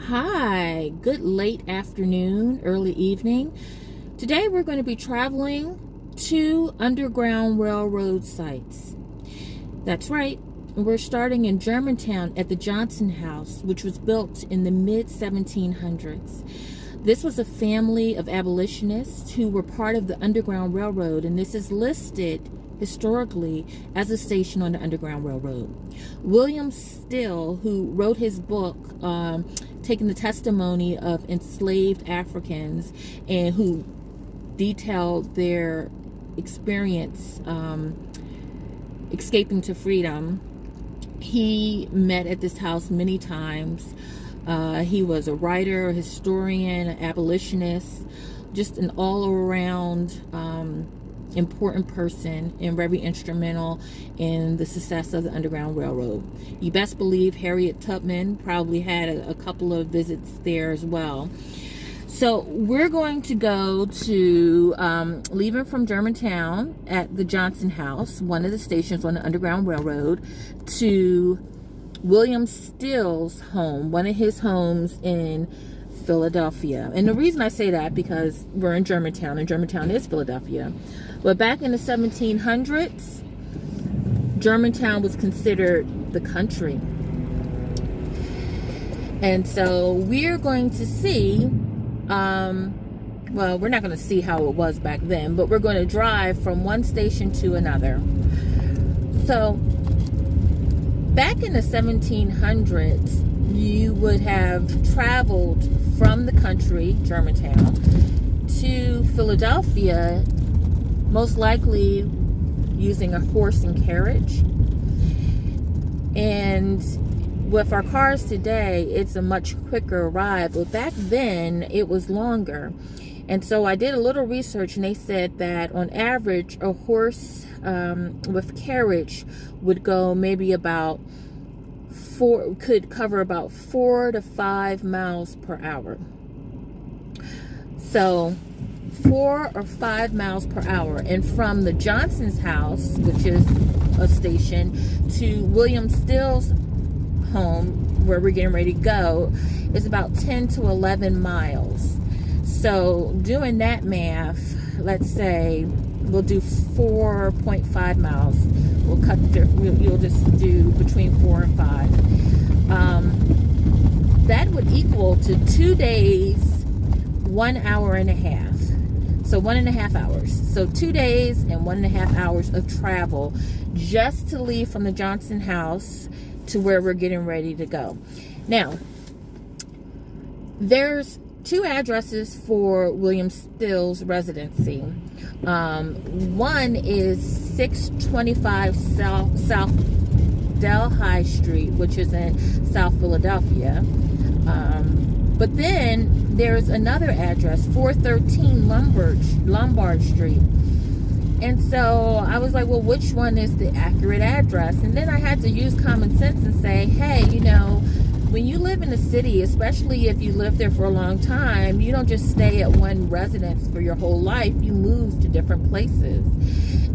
Hi, good late afternoon, early evening. Today we're going to be traveling to Underground Railroad sites. That's right, we're starting in Germantown at the Johnson House, which was built in the mid-1700s. This was a family of abolitionists who were part of the Underground Railroad, and this is listed historically as a station on the Underground Railroad. William Still, who wrote his book taking the testimony of enslaved Africans and who detailed their experience escaping to freedom, he met at this house many times. He was a writer, a historian, an abolitionist, just an all-around important person and very instrumental in the success of the Underground Railroad. You best believe Harriet Tubman probably had a couple of visits there as well. So we're going to go to, leaving from Germantown at the Johnson House, one of the stations on the Underground Railroad, to William Still's home, one of his homes in Philadelphia. And the reason I say that because we're in Germantown, and Germantown is Philadelphia. But back in the 1700s, Germantown was considered the country. And so we're going to see, well, we're not going to see how it was back then, but we're going to drive from one station to another. So back in the 1700s, you would have traveled from the country, Germantown, to Philadelphia, most likely using a horse and carriage. And with our cars today, it's a much quicker ride, but back then it was longer. And so I did a little research, and they said that on average, a horse with carriage would go maybe about could cover about 4 to 5 miles per hour. So 4 or 5 miles per hour. And from the Johnson's house, which is a station, to William Still's home, where we're getting ready to go, is about 10 to 11 miles. So doing that math, let's say we'll do 4.5 miles. You'll just do between 4 and 5. That would equal to 2 days, 1 hour and a half. So 1.5 hours. So 2 days and 1.5 hours of travel just to leave from the Johnson house to where we're getting ready to go. Now, there's 2 addresses for William Still's residency. One is 625 South Delhi Street, which is in South Philadelphia. But then there's another address, 413 Lombard Street. And so I was like, well, which one is the accurate address? And then I had to use common sense and say, hey, you know, when you live in a city, especially if you live there for a long time, you don't just stay at one residence for your whole life. You move to different places.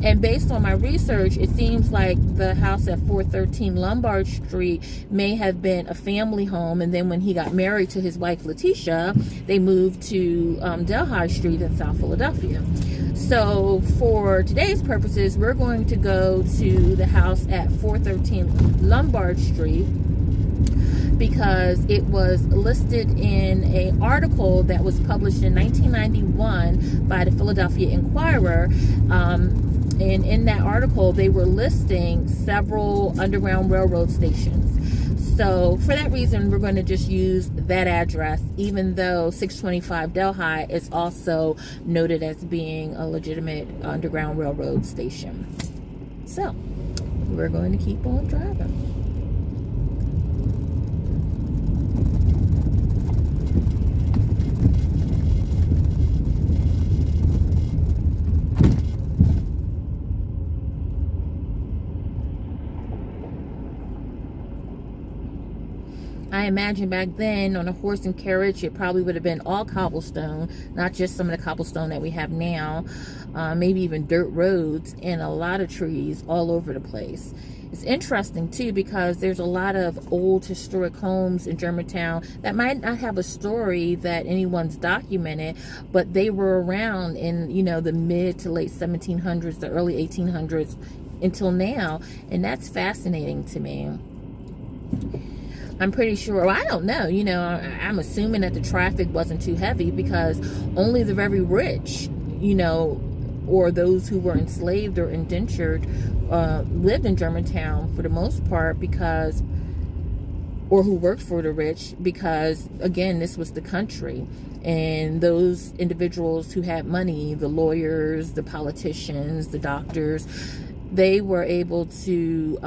And based on my research, it seems like the house at 413 Lombard Street may have been a family home. And then when he got married to his wife, Letitia, they moved to Delhi Street in South Philadelphia. So for today's purposes, we're going to go to the house at 413 Lombard Street, because it was listed in an article that was published in 1991 by the Philadelphia Inquirer. And in that article, they were listing several Underground Railroad stations. So for that reason, we're going to just use that address, even though 625 Delhi is also noted as being a legitimate Underground Railroad station. So we're going to keep on driving. I imagine back then on a horse and carriage, it probably would have been all cobblestone, not just some of the cobblestone that we have now, maybe even dirt roads and a lot of trees all over the place. It's interesting too because there's a lot of old historic homes in Germantown that might not have a story that anyone's documented, but they were around in, you know, the mid to late 1700s, the early 1800s until now, and that's fascinating to me. I'm pretty sure, well, I don't know, you know, I'm assuming that the traffic wasn't too heavy because only the very rich, you know, or those who were enslaved or indentured lived in Germantown for the most part, because, or who worked for the rich, because again, this was the country. And those individuals who had money, the lawyers, the politicians, the doctors, they were able to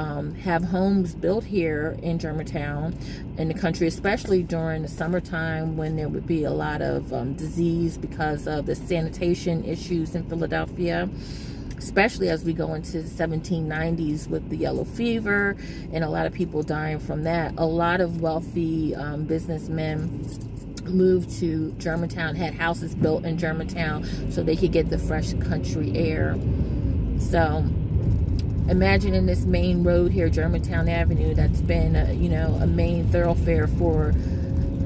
have homes built here in Germantown, in the country, especially during the summertime when there would be a lot of disease because of the sanitation issues in Philadelphia, especially as we go into the 1790s with the yellow fever and a lot of people dying from that. A lot of wealthy businessmen moved to Germantown, had houses built in Germantown so they could get the fresh country air. So imagine this main road here, Germantown Avenue, that's been, you know, a main thoroughfare for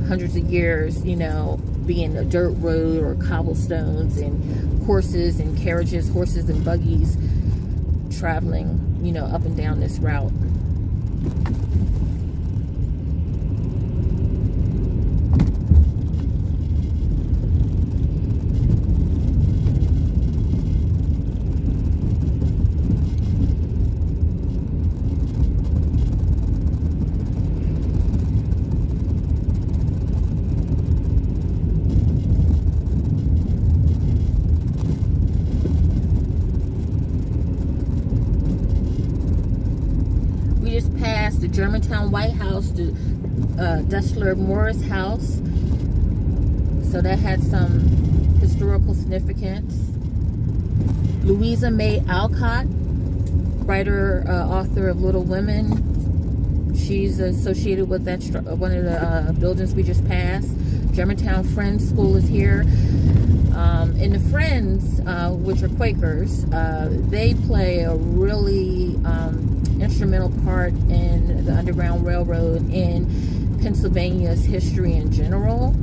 hundreds of years, you know, being a dirt road or cobblestones, and horses and carriages, horses and buggies traveling, you know, up and down this route. The Germantown White House, the Destler Morris House, so that had some historical significance. Louisa May Alcott, writer, author of Little Women, she's associated with that one of the buildings we just passed. Germantown Friends School is here. And the Friends, which are Quakers, they play a really instrumental part in the Underground Railroad in Pennsylvania's history in general.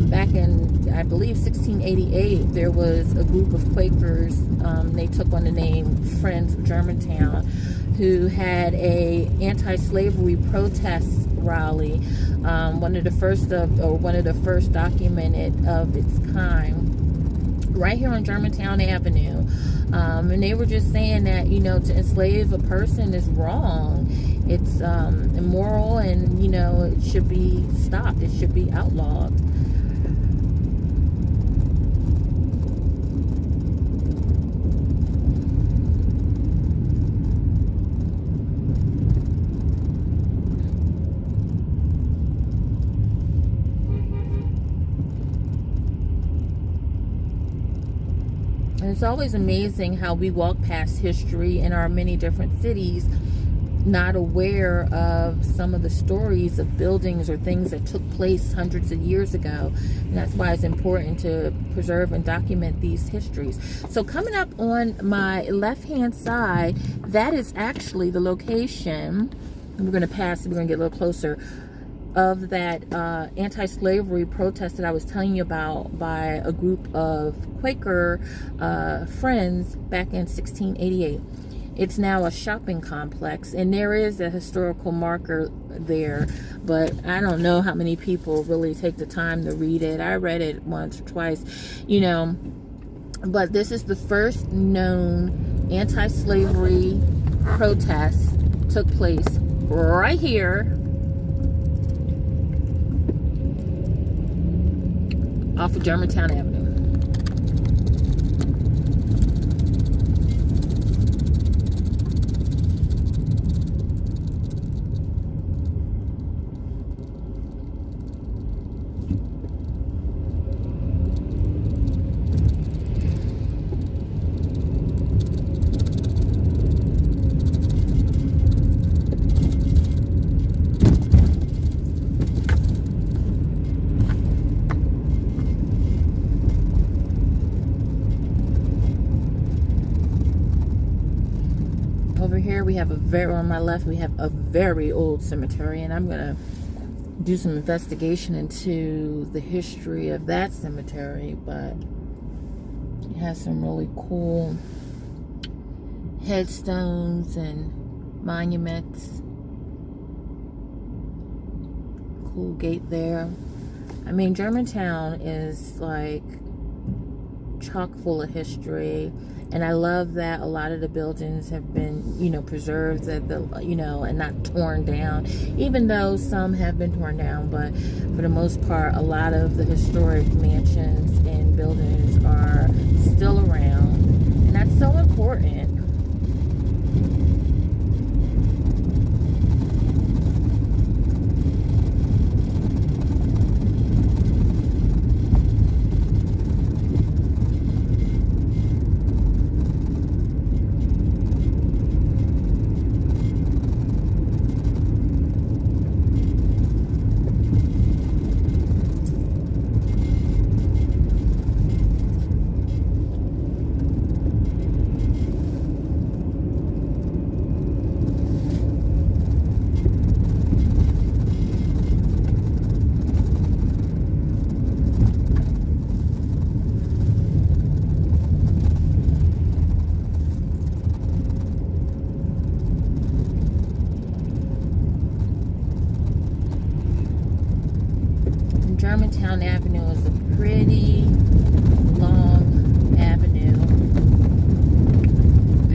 Back in, I believe, 1688, there was a group of Quakers, they took on the name Friends of Germantown, who had a anti-slavery protest rally, one of the first documented of its kind, right here on Germantown Avenue. And they were just saying that, you know, to enslave a person is wrong. It's immoral, and, you know, it should be stopped. It should be outlawed. And it's always amazing how we walk past history in our many different cities, not aware of some of the stories of buildings or things that took place hundreds of years ago. And that's why it's important to preserve and document these histories. So coming up on my left-hand side, that is actually the location, and we're going to pass, we're going to get a little closer, of that anti-slavery protest that I was telling you about by a group of Quaker friends back in 1688. It's now a shopping complex, and there is a historical marker there, but I don't know how many people really take the time to read it. I read it once or twice, you know, but this is the first known anti-slavery protest took place right here off of Germantown Avenue. we have on my left, we have a very old cemetery, and I'm gonna do some investigation into the history of that cemetery. But it has some really cool headstones and monuments. Cool gate there. I mean, Germantown is like chock full of history, and I love that a lot of the buildings have been, you know, preserved, that the, you know, and not torn down, even though some have been torn down. But for the most part, a lot of the historic mansions and buildings are still around, and that's so important. Germantown Avenue is a pretty long avenue.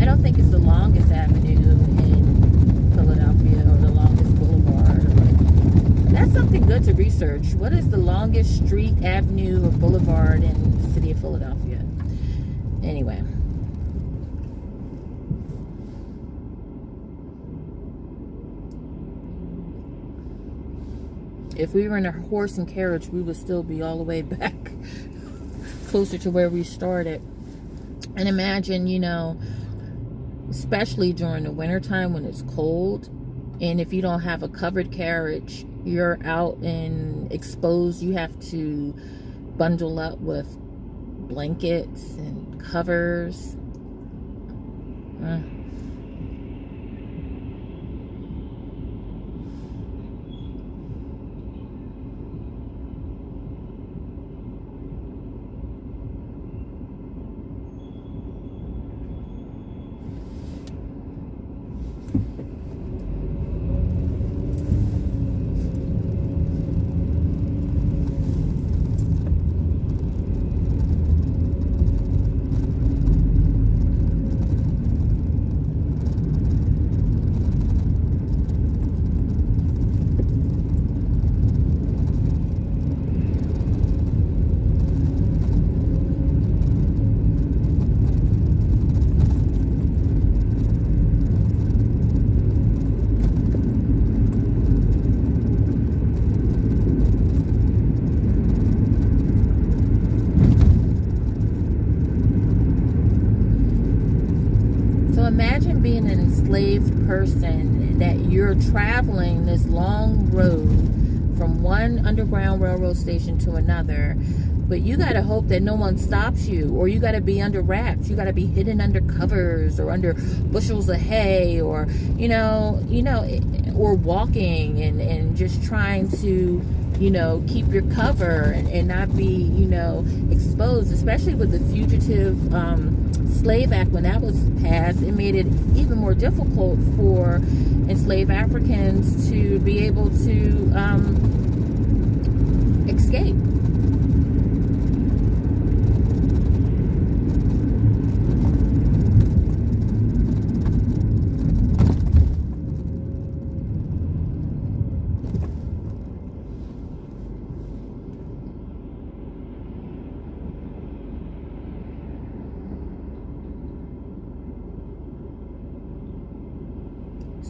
I don't think it's the longest avenue in Philadelphia or the longest boulevard. That's something good to research. What is the longest street, avenue, or boulevard in the city of Philadelphia? Anyway. If we were in a horse and carriage, we would still be all the way back closer to where we started. And imagine, you know, especially during the wintertime when it's cold, and if you don't have a covered carriage, you're out and exposed. You have to bundle up with blankets and covers. Imagine being an enslaved person, that you're traveling this long road from one underground railroad station to another, but you got to hope that no one stops you, or you got to be under wraps. You got to be hidden under covers or under bushels of hay, or or walking and just trying to, you know, keep your cover and not be, you know, exposed. Especially with the Fugitive Slave Act, when that was passed, it made it even more difficult for enslaved Africans to be able to escape.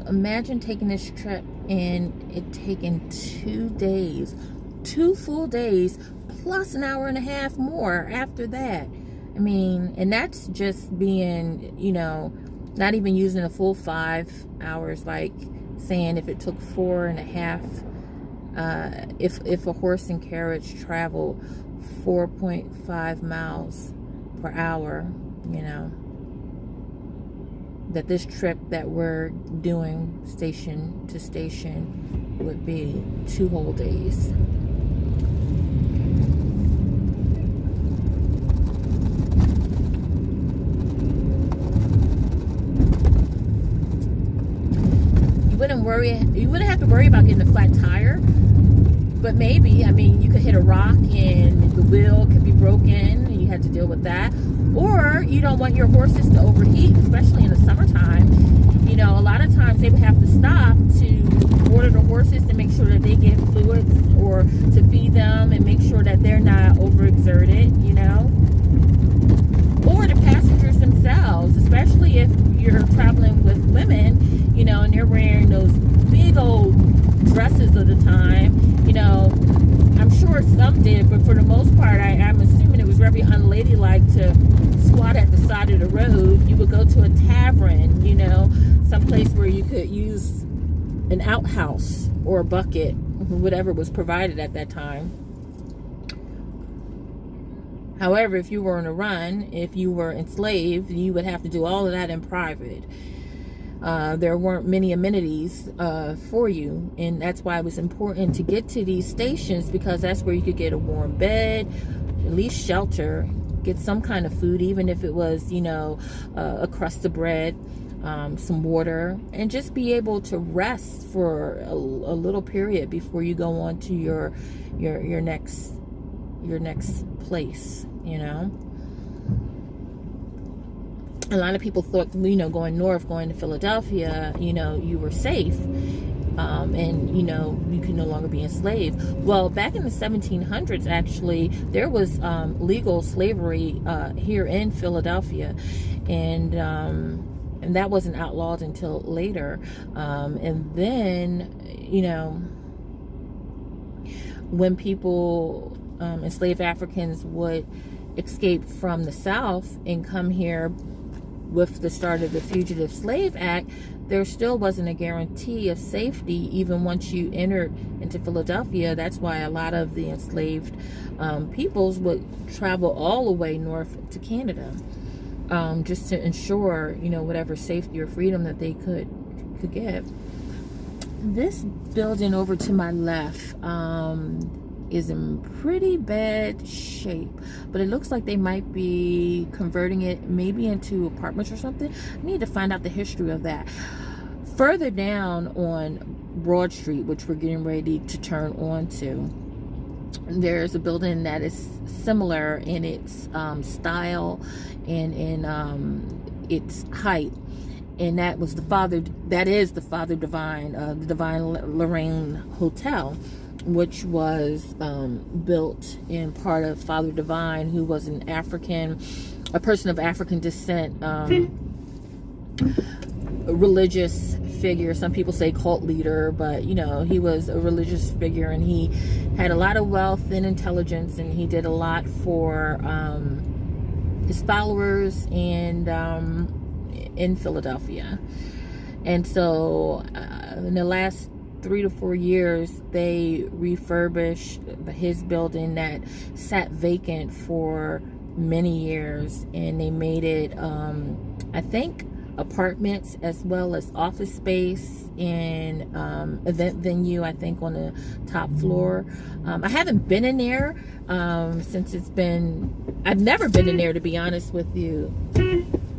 Imagine taking this trip and it taking 2 days, 2 full days, plus an hour and a half more after that. I mean, and that's just being, you know, not even using a full 5 hours, like saying if it took 4.5, if a horse and carriage traveled 4.5 miles per hour, you know. that this trip that we're doing station to station would be 2 whole days. You wouldn't have to worry about getting a flat tire, but maybe, I mean, you could hit a rock and the wheel could be broken and you had to deal with that. Or you don't want your horses to overheat, especially in the summertime. You know, a lot of times they would have to stop to water the horses to make sure that they get fluids, or to feed them and make sure that they're not overexerted, you know. Or the passengers themselves, especially if you're traveling with women, you know, and they're wearing those big old dresses of the time. You know, I'm sure some did, but for the most part, I'm assuming it was very unladylike to squat at the side of the road. You would go to a tavern, you know, someplace where you could use an outhouse or a bucket, whatever was provided at that time. However, if you were on a run, if you were enslaved, you would have to do all of that in private. There weren't many amenities for you, and that's why it was important to get to these stations, because that's where you could get a warm bed, at least shelter, get some kind of food, even if it was, you know, a crust of bread, some water, and just be able to rest for a little period before you go on to your next place, you know. A lot of people thought, you know, going north, going to Philadelphia, you know, you were safe, and, you know, you could no longer be enslaved. Well, back in the 1700s, actually, there was legal slavery here in Philadelphia, and that wasn't outlawed until later. And then, you know, when people, enslaved Africans would escape from the South and come here with the start of the Fugitive Slave Act, there still wasn't a guarantee of safety even once you entered into Philadelphia. That's why a lot of the enslaved peoples would travel all the way north to Canada, just to ensure, you know, whatever safety or freedom that they could get. This building over to my left is in pretty bad shape, but it looks like they might be converting it maybe into apartments or something. I need to find out the history of that. Further down on Broad Street, which we're getting ready to turn onto, there's a building that is similar in its style and in its height, and that is the Father Divine, the Divine Lorraine Hotel, which was built in part of Father Divine, who was a person of African descent, a religious figure. Some people say cult leader, but, you know, he was a religious figure, and he had a lot of wealth and intelligence, and he did a lot for his followers and in Philadelphia. And so in the last 3 to 4 years, they refurbished his building that sat vacant for many years, and they made it, I think, apartments as well as office space and event venue, I think, on the top floor. I haven't been in there since I've never been in there, to be honest with you.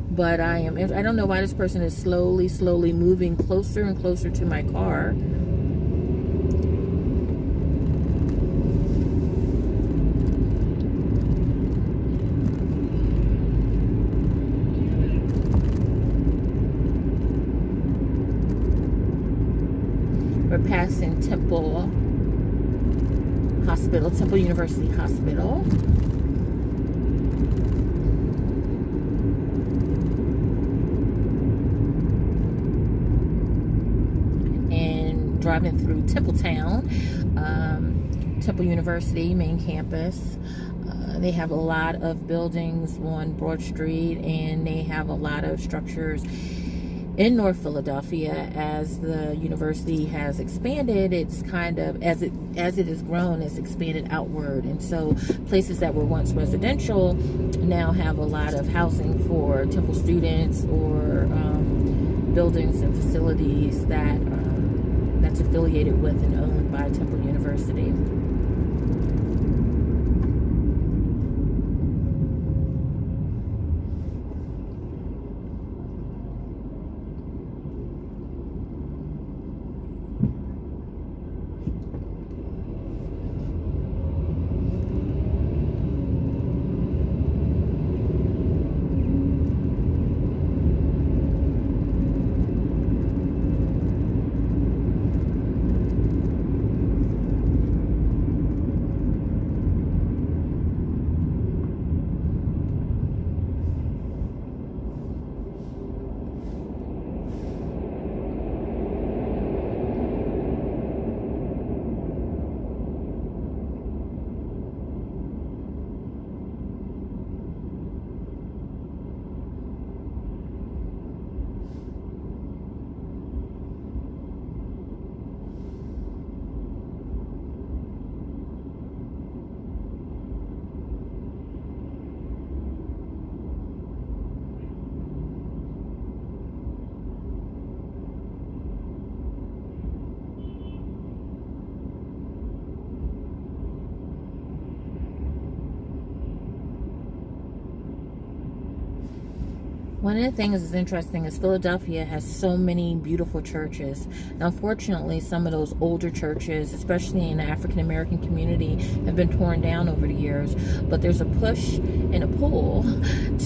But I don't know why this person is slowly moving closer and closer to my car. We're passing Temple University Hospital. And driving through Templetown, Temple University main campus. They have a lot of buildings on Broad Street, and they have a lot of structures in North Philadelphia. As the university has expanded, it's kind of, as it has grown, it's expanded outward, and so places that were once residential now have a lot of housing for Temple students, or buildings and facilities that's affiliated with and owned by Temple University. One of the things that's interesting is Philadelphia has so many beautiful churches. Now, unfortunately, some of those older churches, especially in the African American community, have been torn down over the years. But there's a push and a pull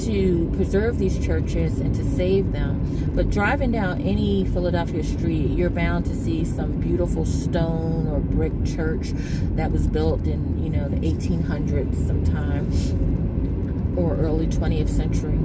to preserve these churches and to save them. But driving down any Philadelphia street, you're bound to see some beautiful stone or brick church that was built in, the 1800s sometime, or early 20th century.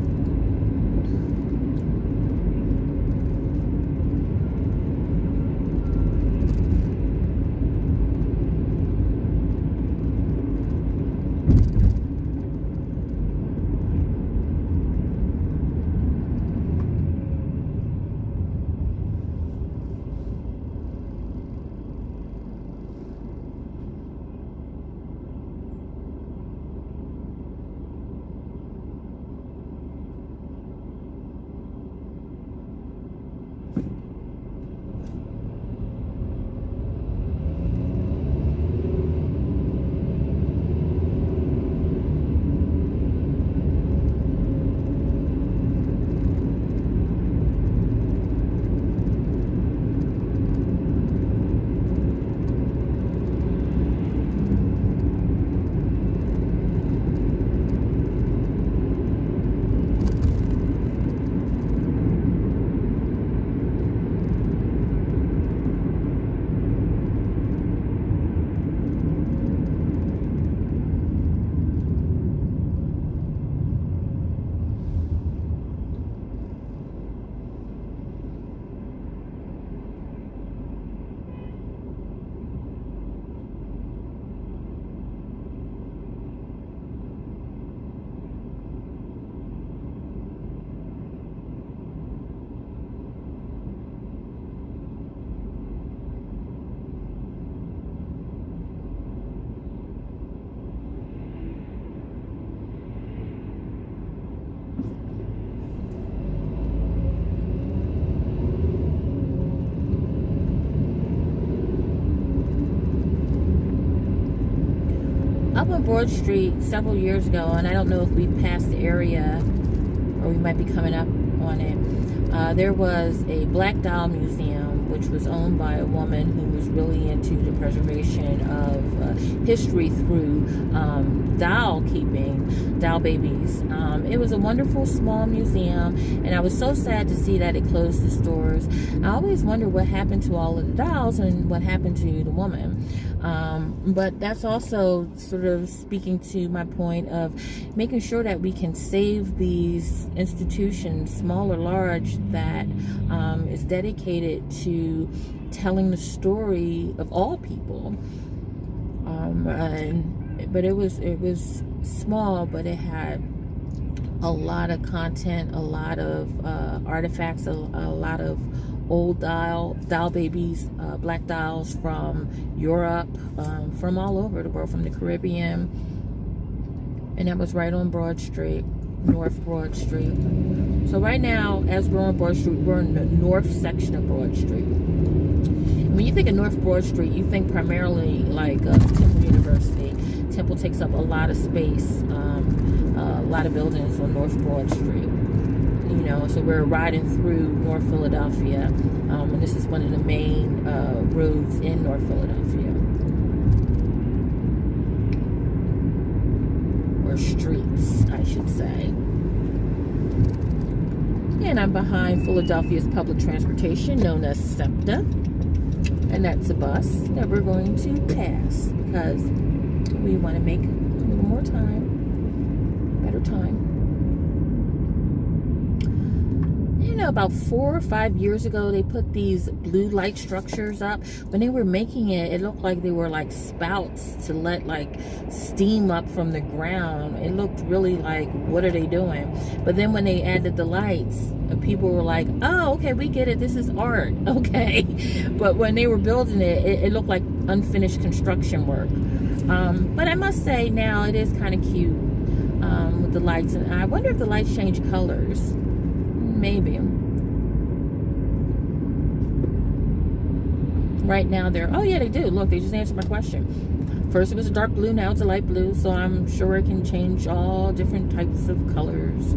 Up on Broad Street several years ago, and I don't know if we've passed the area or we might be coming up on it, there was a black doll museum which was owned by a woman who was really into the preservation of history through doll keeping, doll babies. It was a wonderful small museum, and I was so sad to see that it closed its doors. I always wonder what happened to all of the dolls and what happened to the woman. But that's also sort of speaking to my point of making sure that we can save these institutions, small or large, that is dedicated to telling the story of all people. But it was small, but it had a lot of content, a lot of artifacts, a lot of old dial babies, black dials from Europe, from all over the world, from the Caribbean. And that was right on Broad Street, North Broad Street. So right now, as we're on Broad Street, we're in the north section of Broad Street. When you think of North Broad Street, you think primarily like Temple University. Temple takes up a lot of space, a lot of buildings on North Broad Street. You know, so we're riding through North Philadelphia, and this is one of the main roads in North Philadelphia, or streets, I should say. And I'm behind Philadelphia's public transportation, known as SEPTA, and that's a bus that we're going to pass because we want to make a little more time, better time. You know, about 4 or 5 years ago, they put these blue light structures up. When they were making it, it looked like they were like spouts to let like steam up from the ground. It looked really like, what are they doing? But then when they added the lights, people were like, oh, okay, we get it. This is art. Okay. But when they were building it, it looked like unfinished construction work. But I must say now it is kind of cute with the lights. And I wonder if the lights change colors. Maybe. Right now they're, oh yeah, they do. Look, they just answered my question. First it was a dark blue, now it's a light blue. So I'm sure it can change all different types of colors.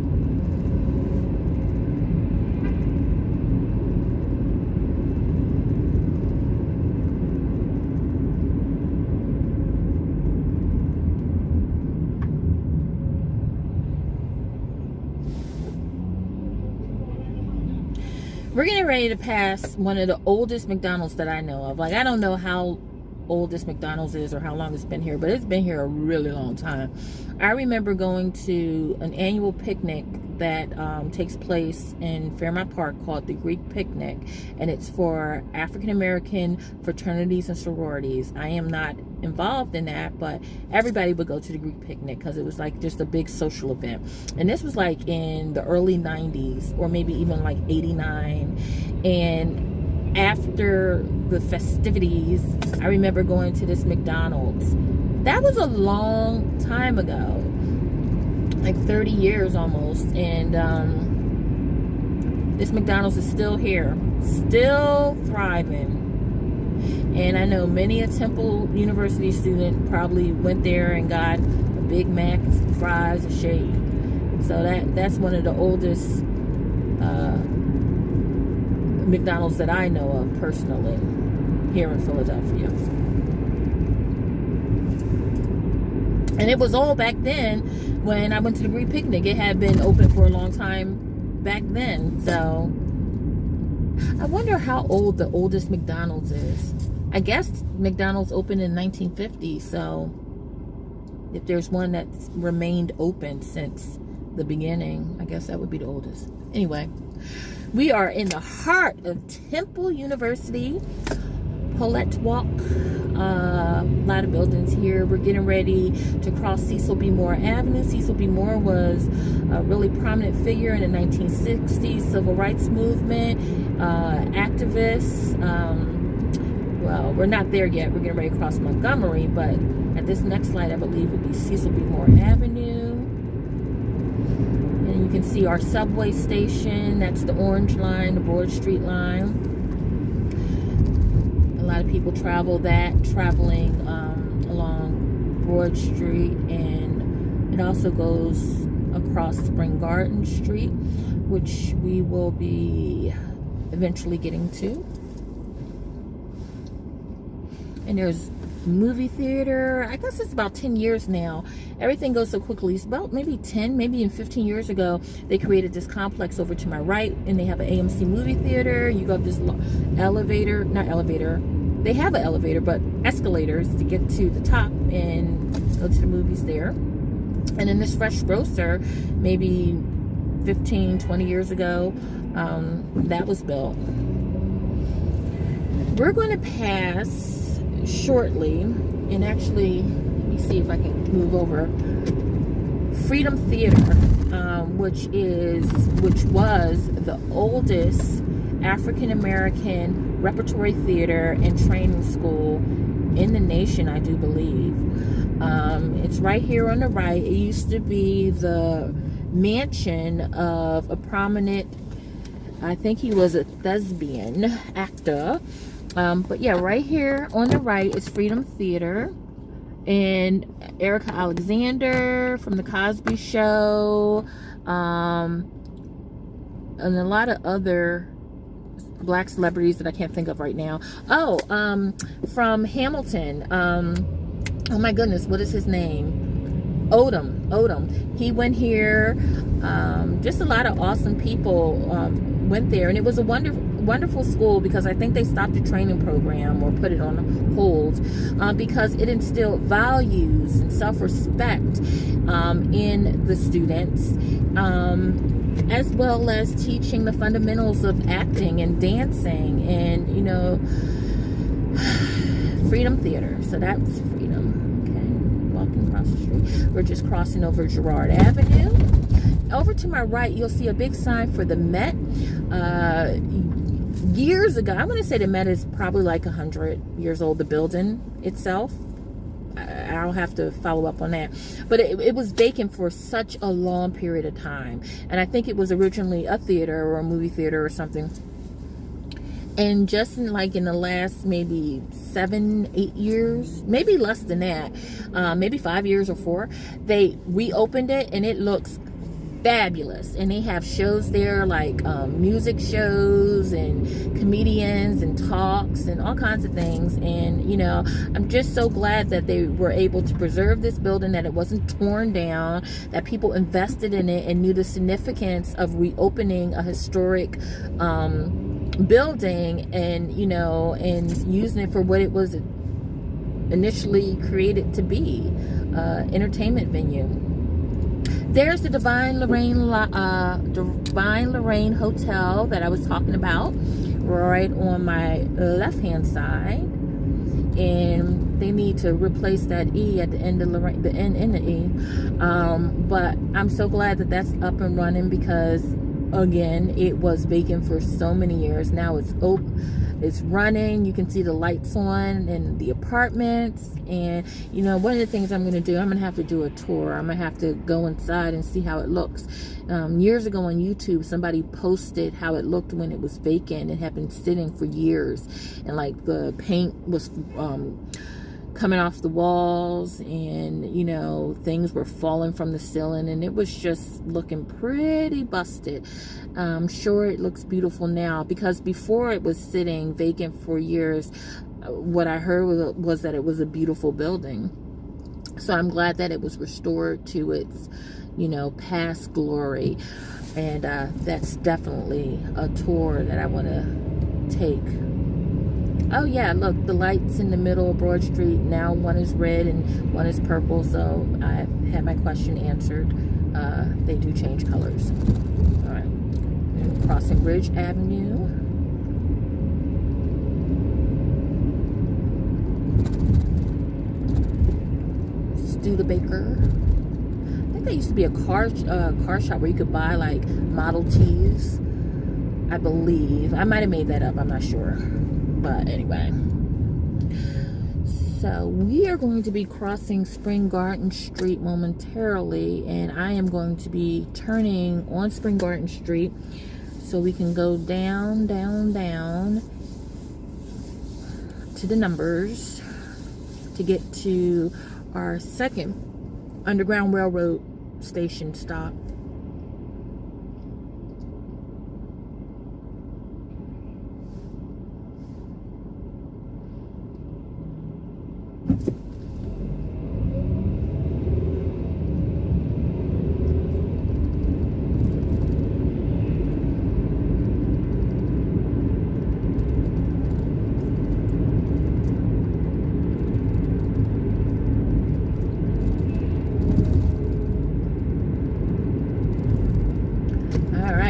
We're getting ready to pass one of the oldest McDonald's that I know of. Like, I don't know how old this McDonald's is or how long it's been here, but it's been here a really long time. I remember going to an annual picnic that takes place in Fairmount Park called the Greek Picnic, and it's for African American fraternities and sororities. I am not involved in that, but everybody would go to the Greek Picnic because it was like just a big social event. And this was like in the early 90s or maybe even like 89. And after the festivities, I remember going to this McDonald's. That was a long time ago, like 30 years almost. And this McDonald's is still here, still thriving. And I know many a Temple University student probably went there and got a Big Mac, some fries, a shake. So that's one of the oldest McDonald's that I know of personally here in Philadelphia. And it was all back then when I went to the Greek Picnic. It had been open for a long time back then. So I wonder how old the oldest McDonald's is. I guess McDonald's opened in 1950. So if there's one that's remained open since the beginning, I guess that would be the oldest. Anyway, we are in the heart of Temple University. Paulette Walk, a lot of buildings here. We're getting ready to cross Cecil B. Moore Avenue. Cecil B. Moore was a really prominent figure in the 1960s civil rights movement, activist. Well, we're not there yet. We're getting ready to cross Montgomery, but at this next light, I believe will be Cecil B. Moore Avenue. And you can see our subway station. That's the orange line, the Broad Street line. A lot of people travel that, traveling along Broad Street, and it also goes across Spring Garden Street, which we will be eventually getting to. And there's movie theater. I guess it's about 10 years now. Everything goes so quickly. It's about maybe 10, maybe even 15 years ago, they created this complex over to my right, and they have an AMC movie theater. You go up this elevator, not elevator, they have an elevator, but escalators to get to the top and go to the movies there. And then this Fresh Grocer, maybe 15, 20 years ago, that was built. We're going to pass shortly, and actually, let me see if I can move over Freedom Theater, which was the oldest African American repertory theater and training school in the nation, I do believe. It's right here on the right. It used to be the mansion of a prominent, I think he was a thespian actor. But yeah, right here on the right is Freedom Theater. And Erica Alexander from The Cosby Show. And a lot of other black celebrities that I can't think of right now. Oh, from Hamilton. Oh my goodness, what is his name? Odom. He went here. Just a lot of awesome people went there, and it was a wonderful school, because I think they stopped the training program or put it on hold because it instilled values and self-respect in the students, as well as teaching the fundamentals of acting and dancing and, you know, Freedom Theater. So that's Freedom. Okay, walking across the street. We're just crossing over Gerard Avenue. Over to my right, you'll see a big sign for the Met. Years ago, I'm going to say the Met is probably like 100 years old, the building itself. I'll have to follow up on that. But it was vacant for such a long period of time. And I think it was originally a theater or a movie theater or something. And just in the last maybe 7-8 years, maybe less than that, maybe 5 years or 4, they reopened it, and it looks fabulous. And they have shows there, like music shows and comedians and talks and all kinds of things. And, you know, I'm just so glad that they were able to preserve this building, that it wasn't torn down, that people invested in it and knew the significance of reopening a historic building, and, you know, and using it for what it was initially created to be, entertainment venue. There's the Divine Lorraine Hotel that I was talking about, right on my left-hand side. And they need to replace that E at the end of Lorraine, the N in the E. But I'm so glad that that's up and running, because, again, it was vacant for so many years. Now it's open. It's running. You can see the lights on in the apartments. And, you know, one of the things I'm going to do, I'm going to have to do a tour. I'm going to have to go inside and see how it looks. Years ago on YouTube, somebody posted how it looked when it was vacant. It had been sitting for years. And, like, the paint was coming off the walls, and, you know, things were falling from the ceiling, and it was just looking pretty busted. I'm sure it looks beautiful now, because before it was sitting vacant for years, what I heard was that it was a beautiful building. So I'm glad that it was restored to its, you know, past glory. And that's definitely a tour that I want to take. Oh yeah, look, the lights in the middle of Broad Street, now one is red and one is purple, so I had my question answered. They do change colors. All right, and crossing Ridge Avenue. Studebaker. I think there used to be a car shop where you could buy like Model Ts, I believe. I might have made that up, I'm not sure. But anyway, so we are going to be crossing Spring Garden Street momentarily, and I am going to be turning on Spring Garden Street so we can go down to the numbers to get to our second Underground Railroad station stop.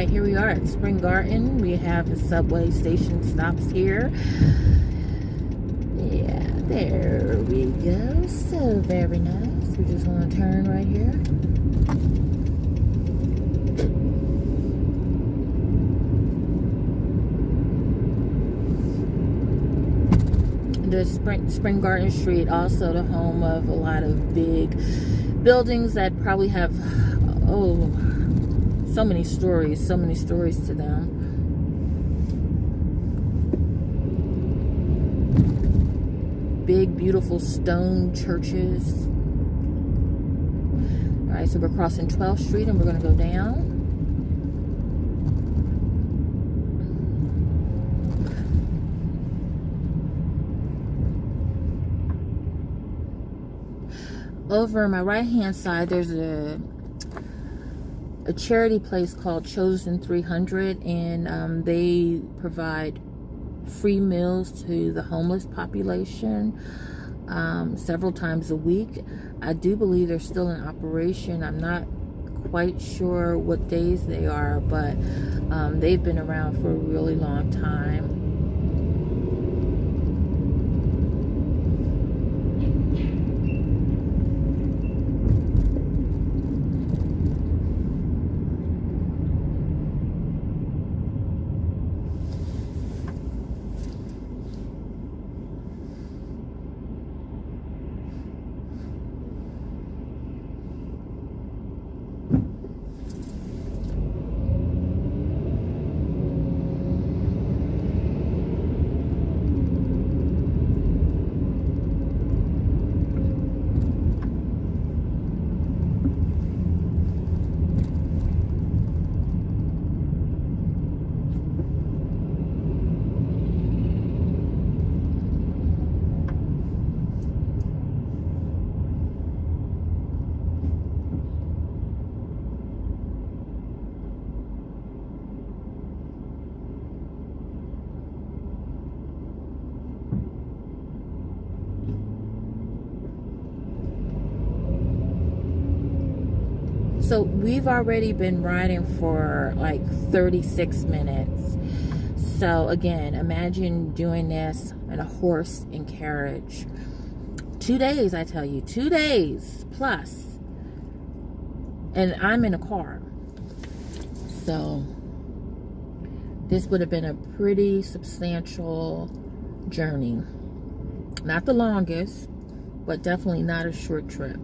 Here we are at Spring Garden. We have the subway station stops here. Yeah, there we go. So very nice. We're just going to turn right here. The Spring Garden Street, also the home of a lot of big buildings that probably have, so many stories to them. Big, beautiful stone churches. All right, so we're crossing 12th Street and we're going to go down. Over on my right hand side, there's a charity place called Chosen 300, and they provide free meals to the homeless population several times a week. I do believe they're still in operation. I'm not quite sure what days they are, but they've been around for a really long time. So we've already been riding for like 36 minutes. So again, imagine doing this in a horse and carriage. 2 days, I tell you, 2 days plus. And I'm in a car. So this would have been a pretty substantial journey. Not the longest, but definitely not a short trip.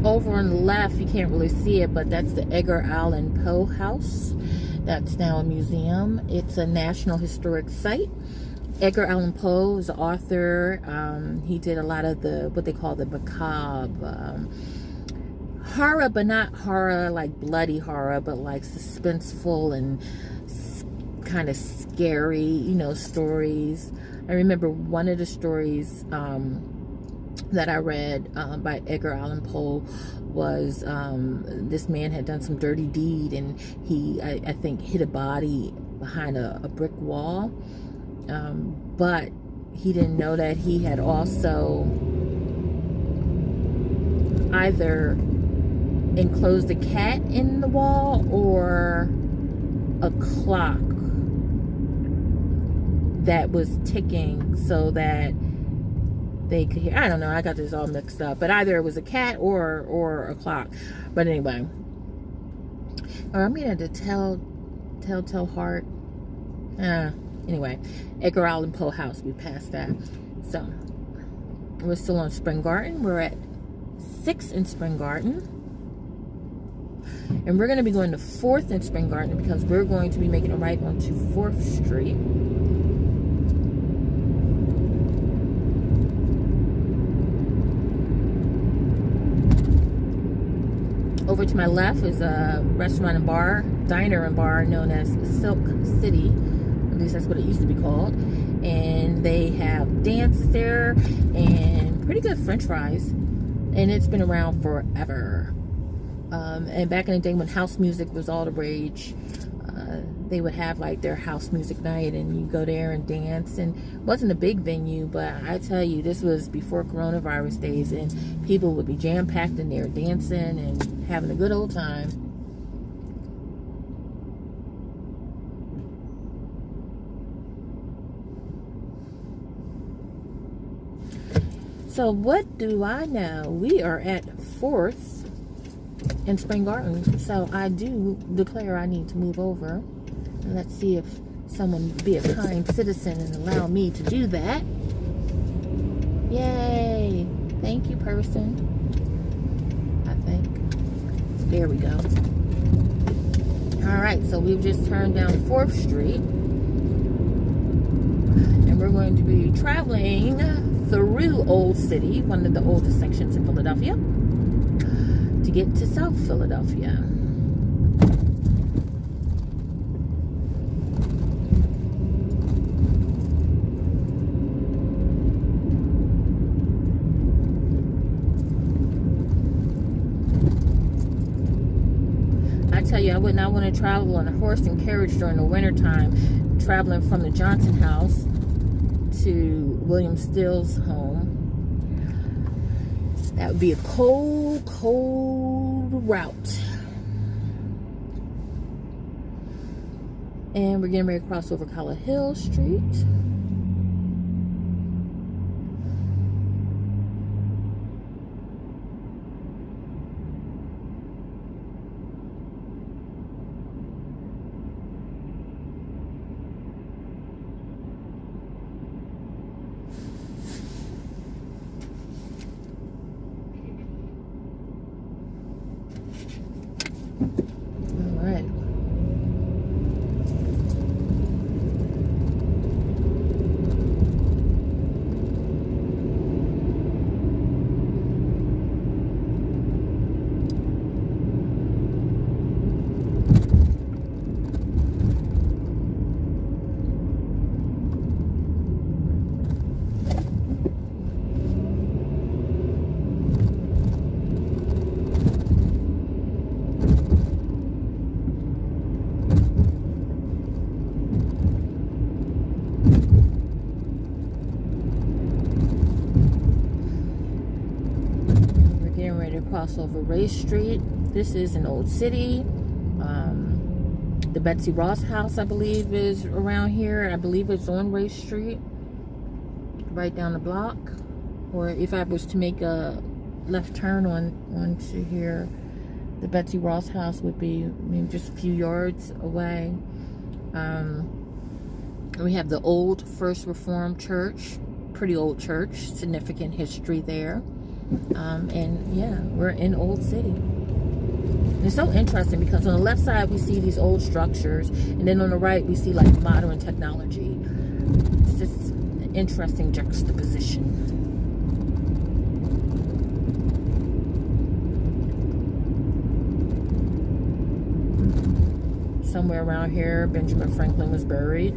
Over on the left, you can't really see it, but that's the Edgar Allan Poe house. That's now a museum. It's a National Historic Site. Edgar Allan Poe is the author. He did a lot of the, what they call the macabre horror, but not horror like bloody horror, but like suspenseful and kind of scary, you know, stories. I remember one of the stories that I read by Edgar Allan Poe was this man had done some dirty deed, and he, I think, hid a body behind a brick wall, but he didn't know that he had also either enclosed a cat in the wall or a clock that was ticking so that they could hear. I don't know, I got this all mixed up, but either it was a cat or a clock. But anyway, I'm gonna telltale heart. Anyway, Edgar Allan Poe House, we passed that. So, we're still on Spring Garden. We're at 6th and Spring Garden. And we're going to be going to 4th and Spring Garden because we're going to be making a right onto 4th Street. Over to my left is a restaurant and bar, diner and bar known as Silk City. At least that's what it used to be called. And they have dances there and pretty good French fries. And it's been around forever. And back in the day when house music was all the rage, they would have like their house music night and you go there and dance. And it wasn't a big venue, but I tell you, this was before coronavirus days, and people would be jam-packed in there dancing and having a good old time. So what do I know? We are at 4th in Spring Garden. So I do declare I need to move over. And let's see if someone would be a kind citizen and allow me to do that. Yay! Thank you, person. I think. There we go. Alright, so we've just turned down 4th Street. And we're going to be traveling through Old City, one of the oldest sections in Philadelphia, to get to South Philadelphia. I tell you, I would not want to travel on a horse and carriage during the wintertime, traveling from the Johnson house to William Still's home. That would be a cold, cold route. And we're getting ready to cross over Collar Hill Street. Cross over Race Street. This is an old city. The Betsy Ross house, I believe, is around here. I believe it's on Race Street, right down the block. Or if I was to make a left turn onto here, the Betsy Ross house would be maybe just a few yards away. We have the old First Reformed Church, pretty old church, significant history there. And yeah, we're in Old City. And it's so interesting because on the left side we see these old structures, and then on the right we see like modern technology. It's just an interesting juxtaposition. Somewhere around here Benjamin Franklin was buried.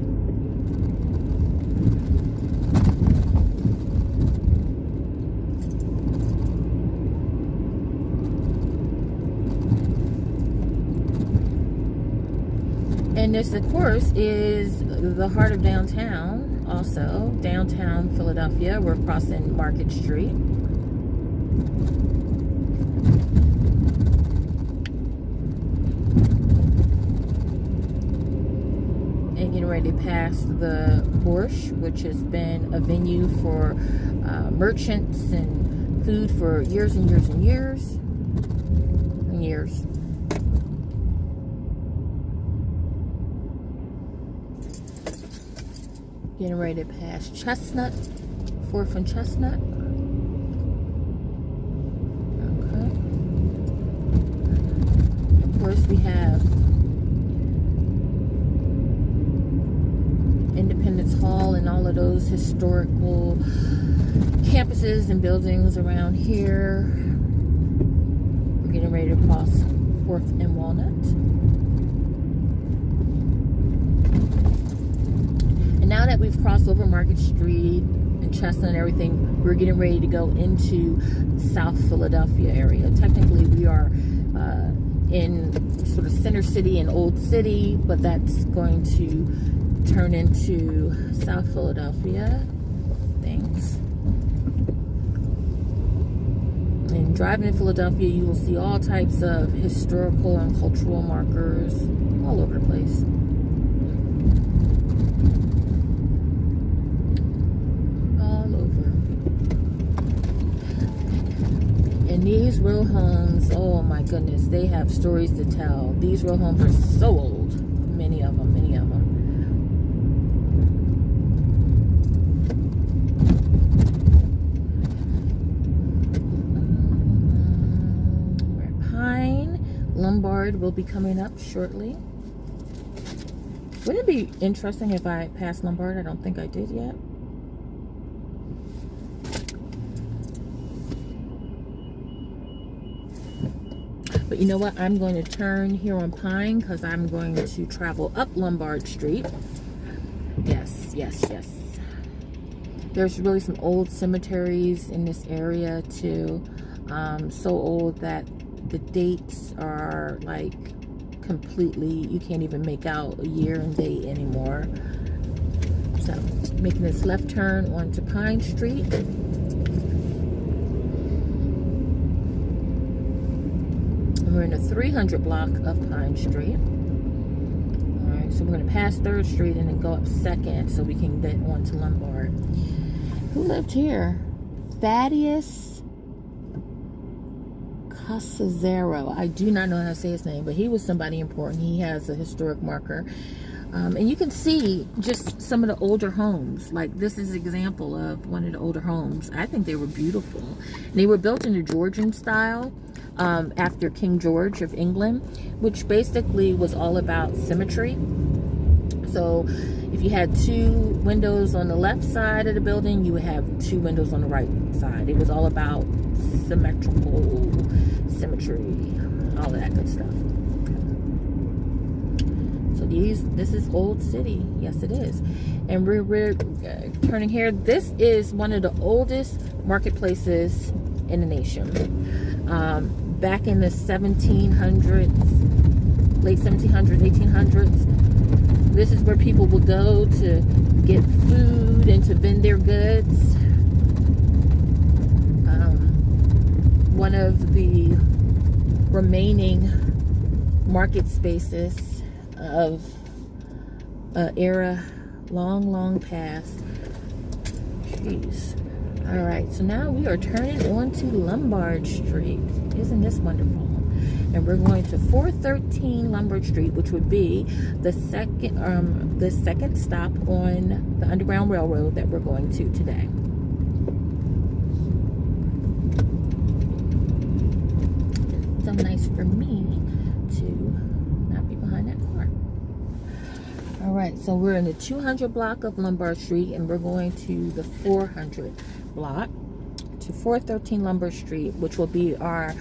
And this, of course, is the heart of downtown, also. Downtown Philadelphia. We're crossing Market Street. And getting ready to pass the Porsche, which has been a venue for merchants and food for years and years and years. And years. Getting ready to pass Chestnut, 4th and Chestnut. Okay. Of course, we have Independence Hall and all of those historical campuses and buildings around here. We're getting ready to cross 4th and Walnut. And now that we've crossed over Market Street and Chestnut and everything, we're getting ready to go into South Philadelphia area. Technically, we are in sort of Center City and Old City, but that's going to turn into South Philadelphia. Thanks. And driving in Philadelphia, you will see all types of historical and cultural markers all over the place. All over. And these row homes, oh my goodness, they have stories to tell. These row homes are so old. Many of them, many of them. Lombard will be coming up shortly. Wouldn't it be interesting if I passed Lombard? I don't think I did yet. But you know what? I'm going to turn here on Pine because I'm going to travel up Lombard Street. Yes, yes, yes. There's really some old cemeteries in this area too. So old that the dates are like completely, you can't even make out a year and date anymore. So making this left turn onto Pine Street. And we're in the 300 block of Pine Street. All right, so we're going to pass 3rd Street and then go up 2nd so we can get onto Lombard. Who lived here? Thaddeus Casazero. I do not know how to say his name, but he was somebody important. He has a historic marker. And you can see just some of the older homes. Like this is an example of one of the older homes. I think they were beautiful. And they were built in the Georgian style after King George of England, which basically was all about symmetry. So if you had 2 windows on the left side of the building, you would have 2 windows on the right side. It was all about symmetrical symmetry, all of that good stuff. So this is Old City. Yes, it is. And we're turning here. This is one of the oldest marketplaces in the nation. Back in the 1700s, late 1700s, 1800s, this is where people would go to get food and to vend their goods. One of the remaining market spaces of an era long past. Jeez. All right, so now we are turning onto Lombard Street. Isn't this wonderful? And we're going to 413 Lombard Street, which would be the second stop on the Underground Railroad that we're going to today. So nice for me to not be behind that car. All right, so we're in the 200 block of Lombard Street, and we're going to the 400 block to 413 Lombard Street, which will be our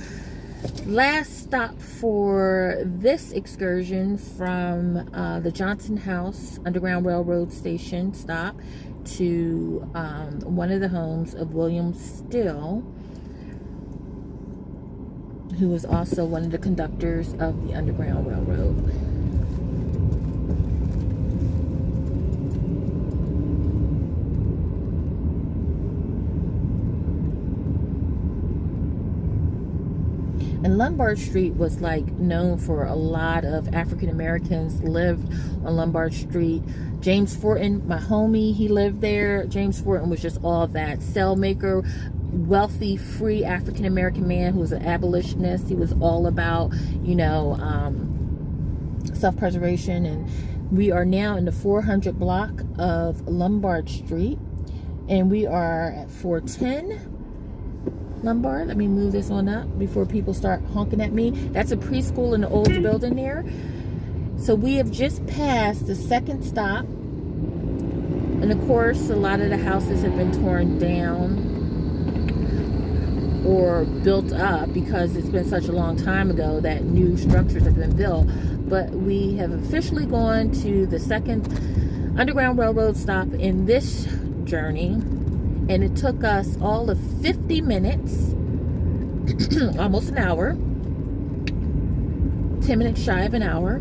last stop for this excursion from the Johnson House Underground Railroad Station stop to one of the homes of William Still, who was also one of the conductors of the Underground Railroad. And Lombard Street was like known for a lot of African Americans lived on Lombard Street. James Fortin, my homie, he lived there. James Fortin was just all that. Cell maker, wealthy, free African American man who was an abolitionist. He was all about, you know, self-preservation and We are now in the 400 block of Lombard Street, and we are at 410 Lombard. Let me move this on up before people start honking at me. That's a preschool in the old building there. So we have just passed the second stop. And of course, a lot of the houses have been torn down or built up because it's been such a long time ago that new structures have been built. But we have officially gone to the second Underground Railroad stop in this journey. And it took us all of 50 minutes, almost an hour, 10 minutes shy of an hour.